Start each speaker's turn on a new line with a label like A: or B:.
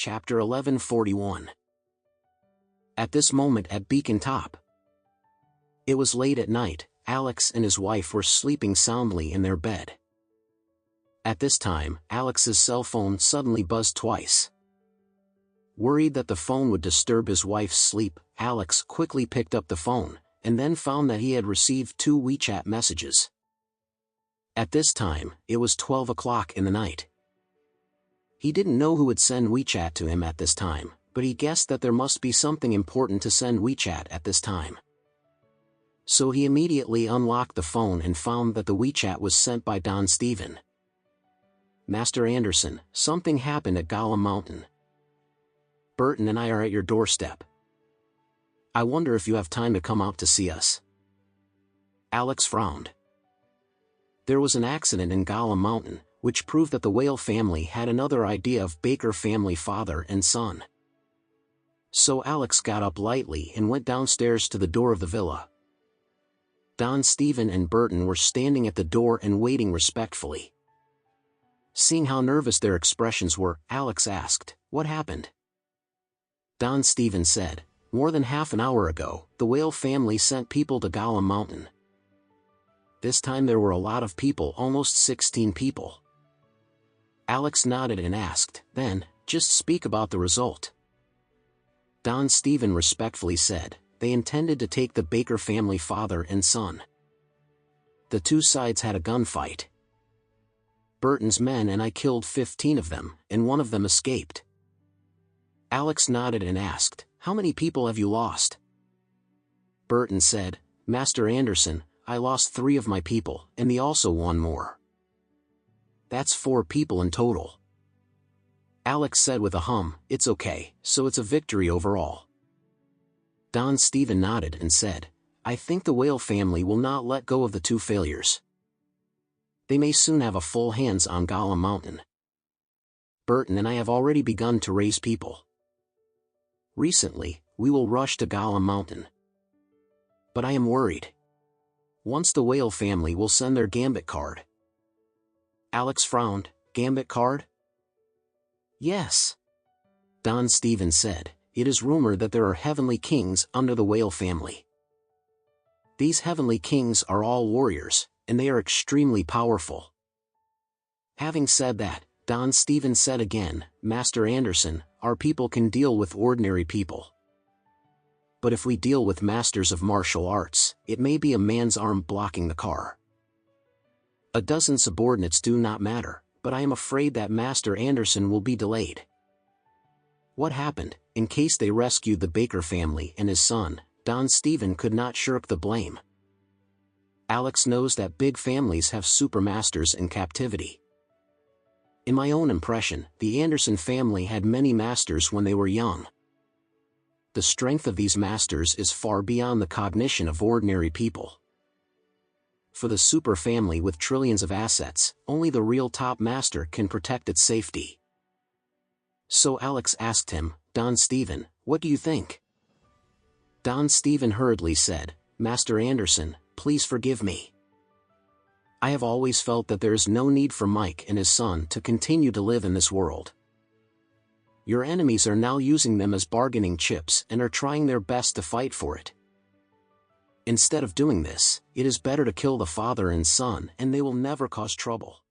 A: Chapter 1141. At this moment at Beacon Top. It was late at night. Alex and his wife were sleeping soundly in their bed. At this time, Alex's cell phone suddenly buzzed twice. Worried that the phone would disturb his wife's sleep, Alex quickly picked up the phone, and then found that he had received 2 WeChat messages. At this time, it was 12 o'clock in the night. He didn't know who would send WeChat to him at this time, but he guessed that there must be something important to send WeChat at this time. So he immediately unlocked the phone and found that the WeChat was sent by Don Steven. Master Anderson, something happened at Gollum Mountain. Burton and I are at your doorstep. I wonder if you have time to come out to see us. Alex frowned. There was an accident in Gollum Mountain, which proved that the Whale family had another idea of Baker family father and son. So Alex got up lightly and went downstairs to the door of the villa. Don Steven and Burton were standing at the door and waiting respectfully. Seeing how nervous their expressions were, Alex asked, "What happened?" Don Steven said, "More than half an hour ago, the Whale family sent people to Gollum Mountain. This time there were a lot of people, almost 16 people." Alex nodded and asked, "Then, just speak about the result." Don Steven respectfully said, "They intended to take the Baker family father and son. The 2 sides had a gunfight. Burton's men and I killed 15 of them, and 1 of them escaped." Alex nodded and asked, "How many people have you lost?" Burton said, "Master Anderson, I lost 3 of my people, and he also 1 more. That's 4 people in total." Alex said with a hum, "It's okay, so it's a victory overall." Don Steven nodded and said, "I think the Whale family will not let go of the 2 failures. They may soon have a full hands on Gollum Mountain. Burton and I have already begun to raise people. Recently, we will rush to Gollum Mountain. But I am worried. Once the Whale family will send their gambit card." Alex frowned. "Gambit card?" "Yes." Don Steven said, "It is rumored that there are heavenly kings under the Whale family. These heavenly kings are all warriors, and they are extremely powerful." Having said that, Don Steven said again, "Master Anderson, our people can deal with ordinary people. But if we deal with masters of martial arts, it may be a man's arm blocking the car. A dozen subordinates do not matter, but I am afraid that Master Anderson will be delayed." What happened, in case they rescued the Baker family and his son? Don Steven could not shirk the blame. Alex knows that big families have supermasters in captivity. In my own impression, the Anderson family had many masters when they were young. The strength of these masters is far beyond the cognition of ordinary people. For the super family with trillions of assets, only the real top master can protect its safety. So Alex asked him, "Don Steven, what do you think?" Don Steven hurriedly said, "Master Anderson, please forgive me. I have always felt that there is no need for Mike and his son to continue to live in this world. Your enemies are now using them as bargaining chips and are trying their best to fight for it. Instead of doing this, it is better to kill the father and son, and they will never cause trouble."